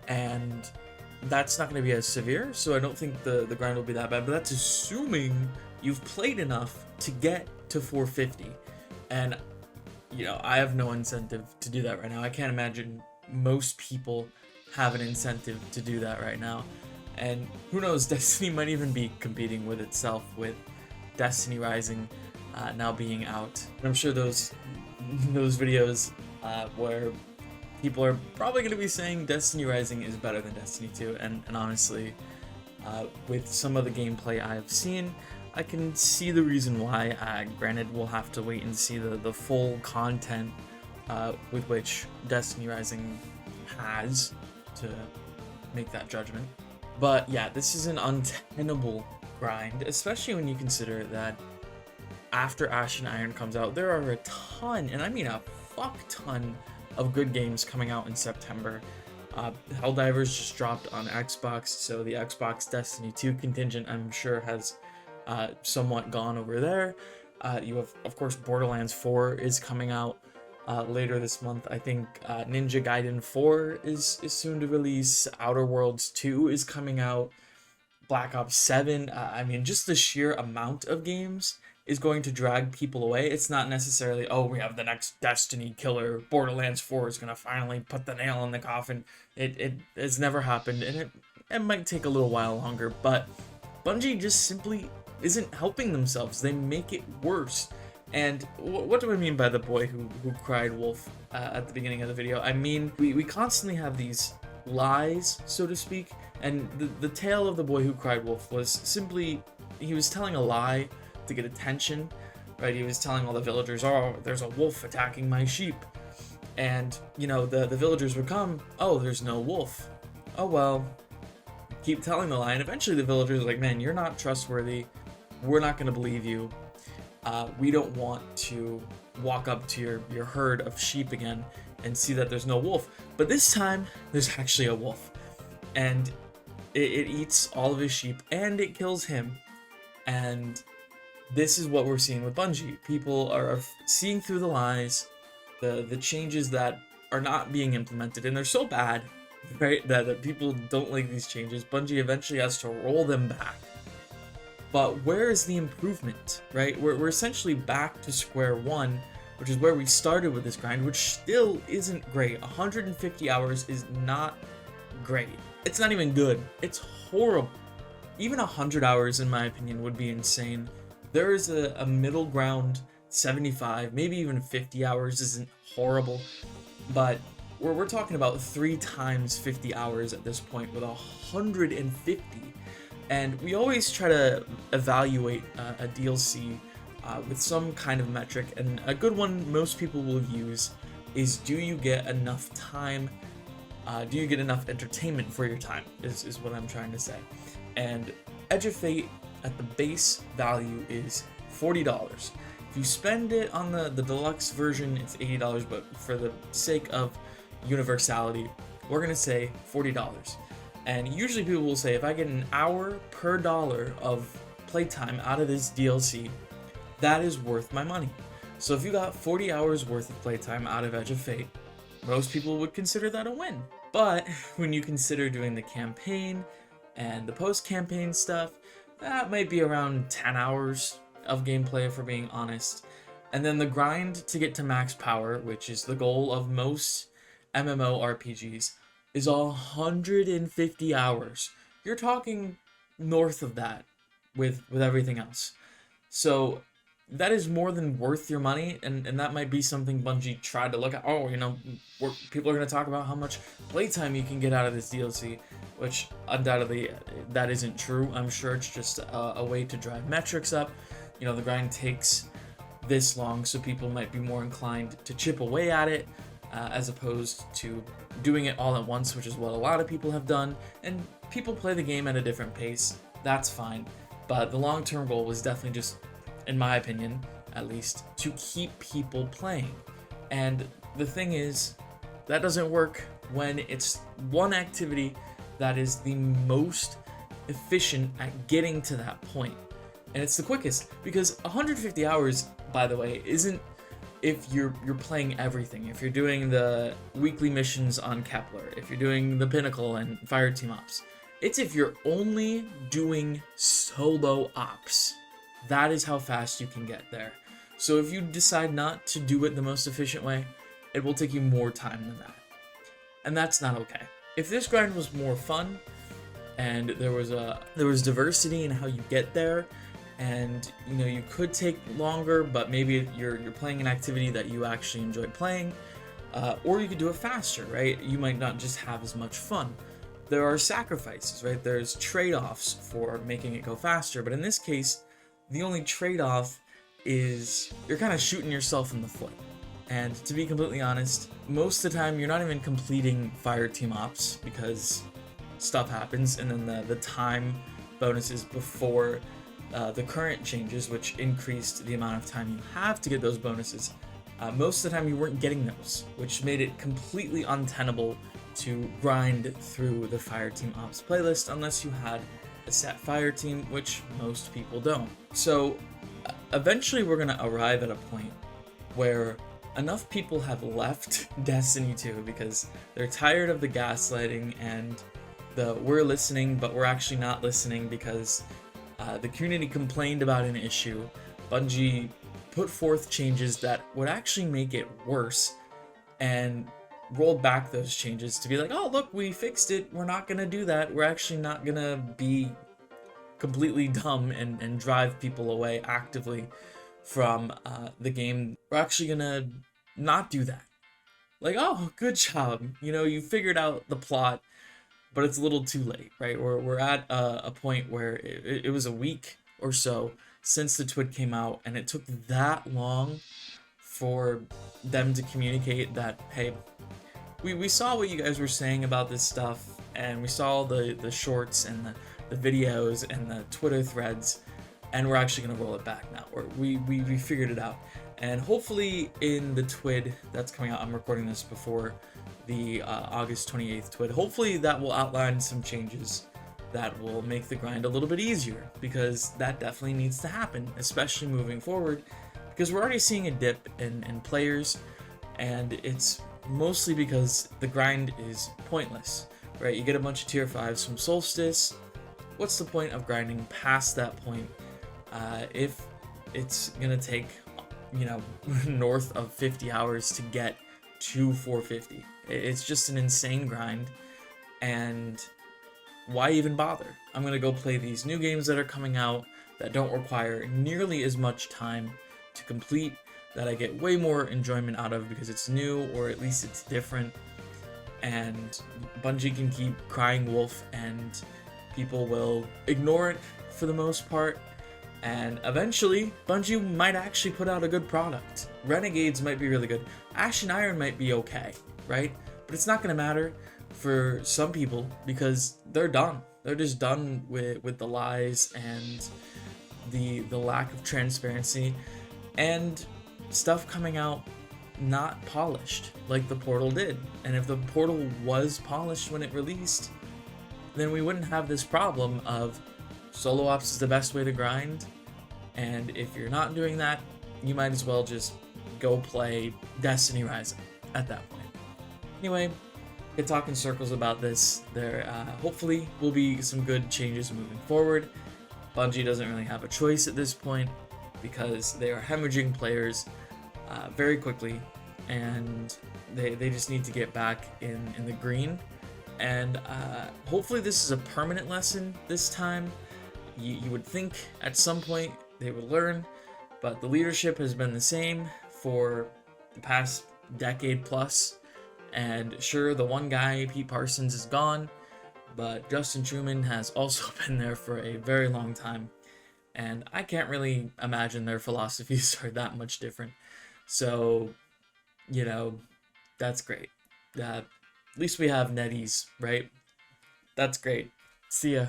and that's not going to be as severe, so I don't think the grind will be that bad, but that's assuming you've played enough to get to 450. And I have no incentive to do that right now. I can't imagine most people have an incentive to do that right now. And who knows, Destiny might even be competing with itself with Destiny Rising now being out. I'm sure those videos where people are probably going to be saying Destiny Rising is better than Destiny 2, and honestly, with some of the gameplay I've seen, I can see the reason why. Granted, we'll have to wait and see the full content with which Destiny Rising has to make that judgment. But yeah, this is an untenable grind, especially when you consider that after Ash and Iron comes out, there are a ton, and I mean a fuck ton, of good games coming out in September. Helldivers just dropped on Xbox, so the Xbox Destiny 2 contingent, I'm sure, has somewhat gone over there. You have, of course, Borderlands 4 is coming out later this month. I think Ninja Gaiden 4 is soon to release. Outer Worlds 2 is coming out. Black Ops 7. I mean, just the sheer amount of games is going to drag people away. It's not necessarily, oh, we have the next Destiny killer. Borderlands 4 is going to finally put the nail in the coffin. It has never happened, and it might take a little while longer, but Bungie just simply isn't helping themselves. They make it worse. And what do I mean by the boy who cried wolf at the beginning of the video? I mean, we constantly have these lies, so to speak, and the tale of the boy who cried wolf was simply, he was telling a lie to get attention, right? He was telling all the villagers, oh, there's a wolf attacking my sheep. And, the villagers would come, oh, there's no wolf. Oh, well, keep telling the lie. And eventually the villagers are like, man, you're not trustworthy. We're not going to believe you. We don't want to walk up to your herd of sheep again and see that there's no wolf. But this time, there's actually a wolf. And it eats all of his sheep, and it kills him. And this is what we're seeing with Bungie. People are seeing through the lies, the changes that are not being implemented, and they're so bad, right, that people don't like these changes. Bungie eventually has to roll them back. But where is the improvement, right? We're essentially back to square one, which is where we started with this grind, which still isn't great. 150 hours is not great. It's not even good. It's horrible. Even 100 hours, in my opinion, would be insane. There is a middle ground. 75, maybe even 50 hours isn't horrible, but we're talking about 3 times 50 hours at this point with 150. And we always try to evaluate a DLC with some kind of metric, and a good one most people will use is, do you get enough time, do you get enough entertainment for your time, is what I'm trying to say. And Edge of Fate at the base value is $40. If you spend it on the deluxe version, it's $80, but for the sake of universality, we're gonna say $40. And usually people will say, if I get an hour per dollar of playtime out of this DLC, that is worth my money. So if you got 40 hours worth of playtime out of Edge of Fate, most people would consider that a win. But when you consider doing the campaign and the post-campaign stuff, that might be around 10 hours of gameplay, if we're being honest. And then the grind to get to max power, which is the goal of most MMORPGs, is 150 hours. You're talking north of that with everything else. So that is more than worth your money, and that might be something Bungie tried to look at. Oh, people are going to talk about how much playtime you can get out of this DLC, which undoubtedly that isn't true. I'm sure it's just a way to drive metrics up. The grind takes this long, so people might be more inclined to chip away at it as opposed to doing it all at once, which is what a lot of people have done. And people play the game at a different pace. That's fine. But the long-term goal was definitely just, in my opinion, at least, to keep people playing. And the thing is, that doesn't work when it's one activity that is the most efficient at getting to that point. And it's the quickest, because 150 hours, by the way, isn't if you're playing everything, if you're doing the weekly missions on Kepler, if you're doing the Pinnacle and Fire Team Ops. It's if you're only doing solo ops. That is how fast you can get there. So if you decide not to do it the most efficient way, it will take you more time than that. And that's not okay. If this grind was more fun, and there was diversity in how you get there, and you could take longer, but maybe you're playing an activity that you actually enjoy playing, or you could do it faster, right? You might not just have as much fun. There are sacrifices, right? There's trade-offs for making it go faster, but in this case, the only trade-off is you're kind of shooting yourself in the foot. And to be completely honest, most of the time you're not even completing Fire Team Ops because stuff happens, and then the time bonuses before the current changes, which increased the amount of time you have to get those bonuses, most of the time you weren't getting those, which made it completely untenable to grind through the Fire Team Ops playlist unless you had a set fire team, which most people don't. So eventually we're going to arrive at a point where enough people have left Destiny 2 because they're tired of the gaslighting and the we're listening but we're actually not listening because the community complained about an issue. Bungie put forth changes that would actually make it worse and rolled back those changes to be like, oh look, we fixed it, we're not gonna do that, we're actually not gonna be completely dumb and drive people away actively from the game. We're actually gonna not do that. Like, oh, good job, you figured out the plot, but it's a little too late, right? We're at a point where it was a week or so since the TWID came out, and it took that long for them to communicate that, hey, we saw what you guys were saying about this stuff, and we saw the shorts and the videos and the Twitter threads, and we're actually going to roll it back now. We figured it out. And hopefully in the TWID that's coming out, I'm recording this before the August 28th TWID, hopefully that will outline some changes that will make the grind a little bit easier, because that definitely needs to happen, especially moving forward, because we're already seeing a dip in players, and it's mostly because the grind is pointless, right? You get a bunch of tier 5s from Solstice. What's the point of grinding past that point if it's gonna take north of 50 hours to get to 450? It's just an insane grind, and why even bother? I'm gonna go play these new games that are coming out that don't require nearly as much time to complete, that I get way more enjoyment out of because it's new, or at least it's different, and Bungie can keep crying wolf and people will ignore it for the most part, and eventually Bungie might actually put out a good product. Renegades might be really good. Ashen Iron might be okay, right? But it's not gonna matter for some people because they're done. They're just done with the lies and the lack of transparency and stuff coming out not polished like the Portal did. And if the Portal was polished when it released, then we wouldn't have this problem of solo ops is the best way to grind, and if you're not doing that, you might as well just go play Destiny Rising at that point. Anyway, get talking circles about this. There hopefully will be some good changes moving forward. Bungie doesn't really have a choice at this point because they are hemorrhaging players very quickly, and they just need to get back in the green. And hopefully this is a permanent lesson this time. You would think at some point they would learn, but the leadership has been the same for the past decade plus. And sure, the one guy, Pete Parsons, is gone, but Justin Truman has also been there for a very long time. And I can't really imagine their philosophies are that much different. So, that's great. At least we have NetEase, right? That's great. See ya.